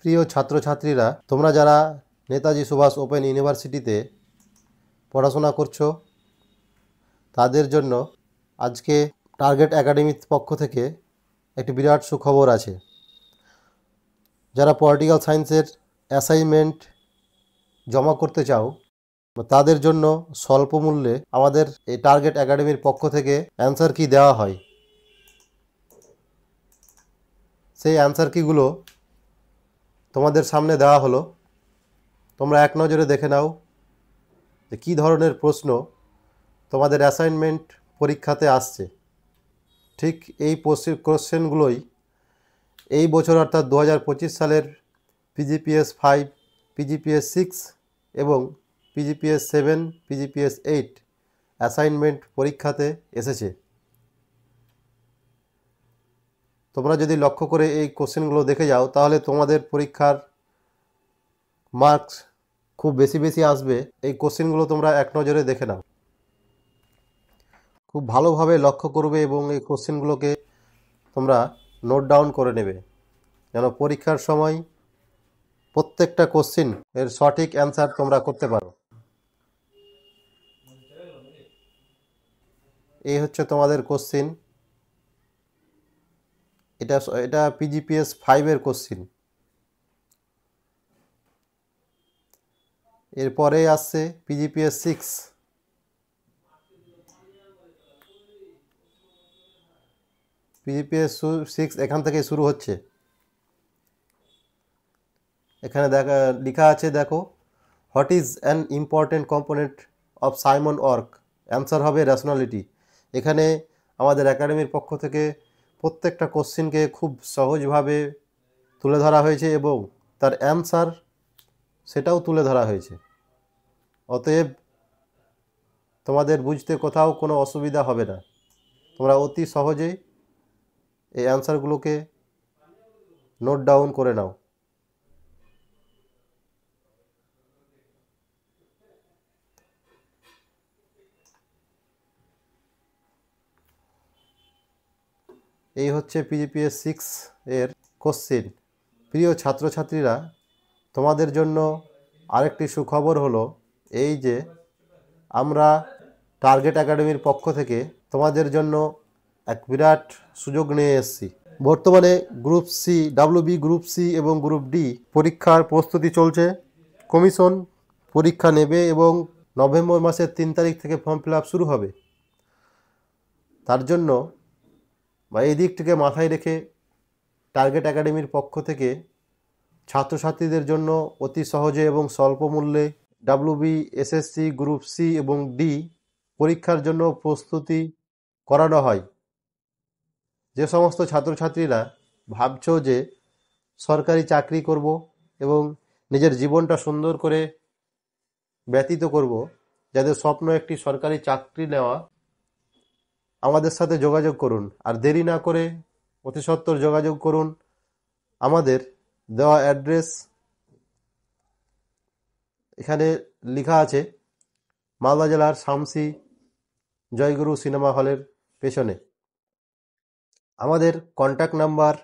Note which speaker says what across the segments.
Speaker 1: প্রিয় ছাত্রছাত্রীরা, তোমরা যারা নেতাজি সুভাষ ওপেন ইউনিভার্সিটিতে পড়াশোনা করছো তাদের জন্য আজকে টার্গেট একাডেমির পক্ষ থেকে একটি বিরাট সুখবর আছে। যারা পলিটিক্যাল সায়েন্সের অ্যাসাইনমেন্ট জমা করতে চাও তাদের জন্য স্বল্প মূল্যে আমাদের এই টার্গেট একাডেমির পক্ষ থেকে অ্যান্সার কি দেওয়া হয়। সেই অ্যান্সার কিগুলো তোমাদের সামনে দেওয়া হলো। তোমরা এক নজরে দেখে নাও যে কী ধরনের প্রশ্ন তোমাদের অ্যাসাইনমেন্ট পরীক্ষাতে আসছে। ঠিক এই কোশ্চেনগুলোই এই বছর অর্থাৎ 2025 সালের PGPS 5, PGPS 6 এবং PGPS 7, PGPS 8 অ্যাসাইনমেন্ট পরীক্ষাতে এসেছে। তোমরা যদি লক্ষ্য করে এই কোশ্চেনগুলো দেখে যাও তাহলে তোমাদের পরীক্ষার মার্কস খুব বেশি আসবে। এই কোশ্চেনগুলো তোমরা এক নজরে দেখে নাও, খুব ভালোভাবে লক্ষ্য করবে এবং এই কোশ্চেনগুলোকে তোমরা নোট ডাউন করে নেবে যেন পরীক্ষার সময় প্রত্যেকটা কোশ্চেন এর সঠিক অ্যান্সার তোমরা করতে পারো। এই হচ্ছে তোমাদের কোশ্চেন। এটা PGPS 5 এর কোশ্চেন। এরপরে আসছে PGPS 6। PGPS 6 এখান থেকে শুরু হচ্ছে। এখানে লেখা আছে, দেখো, what is an important component of Simon work. Answer হবে রেশনালিটি। এখানে আমাদের একাডেমির পক্ষ থেকে প্রত্যেকটা কোশ্চেনকে খুব সহজভাবে তুলে ধরা হয়েছে এবং তার অ্যান্সার সেটাও তুলে ধরা হয়েছে। অতএব তোমাদের বুঝতে কোথাও কোনো অসুবিধা হবে না। তোমরা অতি সহজেই এই অ্যান্সারগুলোকে নোট ডাউন করে নাও। এই হচ্ছে PGPS 6 এর কোশ্চেন। প্রিয় ছাত্রছাত্রীরা, তোমাদের জন্য আরেকটি সুখবর হলো এই যে আমরা টার্গেট একাডেমির পক্ষ থেকে তোমাদের জন্য এক বিরাট সুযোগ নিয়ে এসেছি। বর্তমানে group C, WB group C এবং গ্রুপ ডি পরীক্ষার প্রস্তুতি চলছে। কমিশন পরীক্ষা নেবে এবং নভেম্বর মাসের 3 তারিখ থেকে ফর্ম ফিল আপ শুরু হবে। তার জন্য এই দিকটিকে মাথায় রেখে টার্গেট একাডেমির পক্ষ থেকে ছাত্রছাত্রীদের জন্য অতি সহজে এবং স্বল্প মূল্যে WB, SSC, গ্রুপ সি এবং ডি পরীক্ষার জন্য প্রস্তুতি করানো হয়। যে সমস্ত ছাত্রছাত্রীরা ভাবছো যে সরকারি চাকরি করব এবং নিজের জীবনটা সুন্দর করে ব্যতীত করব, যাদের স্বপ্ন একটি সরকারি চাকরি নেওয়া, আমাদের সাথে যোগাযোগ করুন। আর দেরি না করে অতি সত্বর যোগাযোগ করুন। আমাদের দেওয়া অ্যাড্রেস এখানে লেখা আছে, মালদা জেলার শামসি জয়গুরু সিনেমা হলের পেছনে। আমাদের কন্ট্যাক্ট নাম্বার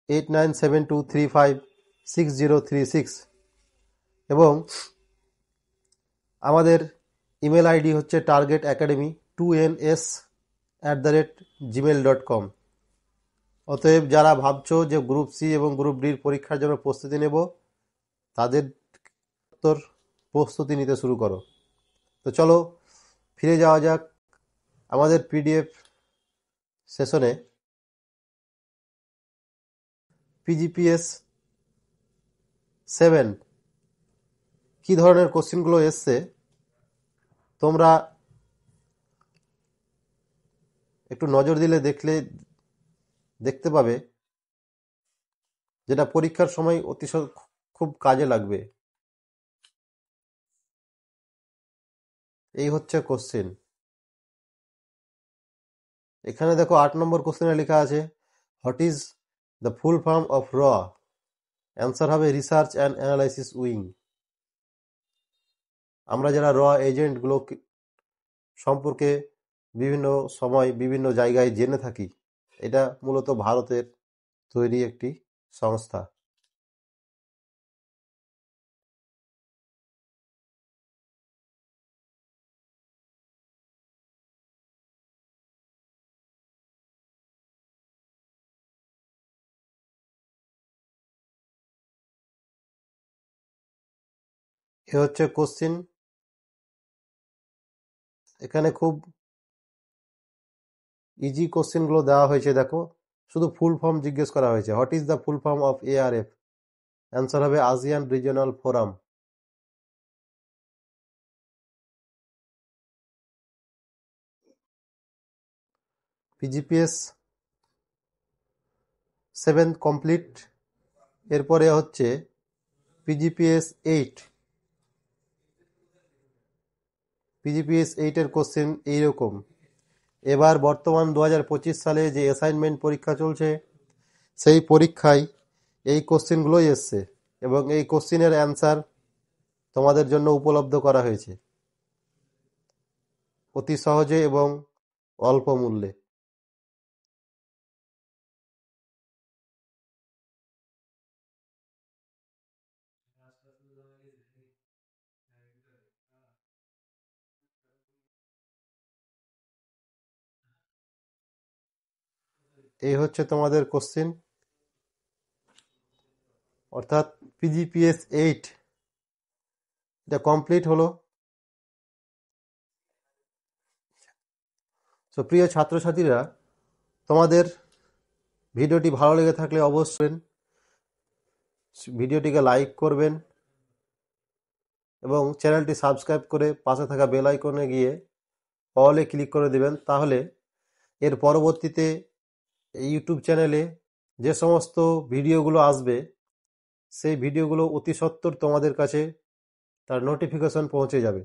Speaker 1: 8972356036 এবং আমাদের ইমেল আইডি হচ্ছে targetacademy2ns@gmail.com। অতএব যারা ভাবছো যে গ্রুপ সি এবং গ্রুপ ডির পরীক্ষার জন্য প্রস্তুতি নেব, তাদের প্রস্তুতি নিতে শুরু করো। তো চলো ফিরে যাওয়া যাক আমাদের PDF সেশনে। PGPS 7 কি ধরনের কোশ্চেনগুলো এসছে তোমরা একটু নজর দিলে দেখতে পাবে, যেটা পরীক্ষার সময় খুব কাজে লাগবে। এই হচ্ছে কোশ্চেন। এখানে দেখো 8 নম্বর কোশ্চেনে লেখা আছে, what is the full form of র। অ্যান্সার হবে রিসার্চ অ্যান্ড অ্যানালাইসিস উইং। আমরা যারা র এজেন্টগুলো সম্পর্কে বিভিন্ন সময় বিভিন্ন জায়গায় জেনে থাকি, এটা মূলত ভারতের তৈরি একটি সংস্থা। এ হচ্ছে কোশ্চিন। এখানে খুব ইজি কোশ্চিনগুলো দেওয়া হয়েছে, দেখো শুধু ফুল ফর্ম জিজ্ঞেস করা হয়েছে। What is the full form of ARF? Answer হবে ASEAN regional forum. PGPS 7 complete. এরপরে হচ্ছে PGPS 8। PGPS 8 এর কোশ্চেন এইরকম। এবার বর্তমান 2025 সালে যে অ্যাসাইনমেন্ট পরীক্ষা চলছে, সেই পরীক্ষায় এই কোশ্চেনগুলোই এসছে এবং এই কোশ্চেনের অ্যান্সার তোমাদের জন্য উপলব্ধ করা হয়েছে অতি সহজে এবং অল্প মূল্যে। এই হচ্ছে তোমাদের কোশ্চেন, অর্থাৎ PGPS 8 এটা কমপ্লিট হলো। তো প্রিয় ছাত্রছাত্রীরা, তোমাদের ভিডিওটি ভালো লেগে থাকলে অবশ্যই ভিডিওটিকে লাইক করবেন এবং চ্যানেলটি সাবস্ক্রাইব করে পাশে থাকা বেল আইকনে গিয়ে অলে ক্লিক করে দেবেন। তাহলে এর পরবর্তীতে এই ইউটিউব চ্যানেলে যে সমস্ত ভিডিওগুলো আসবে, সেই ভিডিওগুলো অতি সত্বর তোমাদের কাছে তার নোটিফিকেশন পৌঁছে যাবে।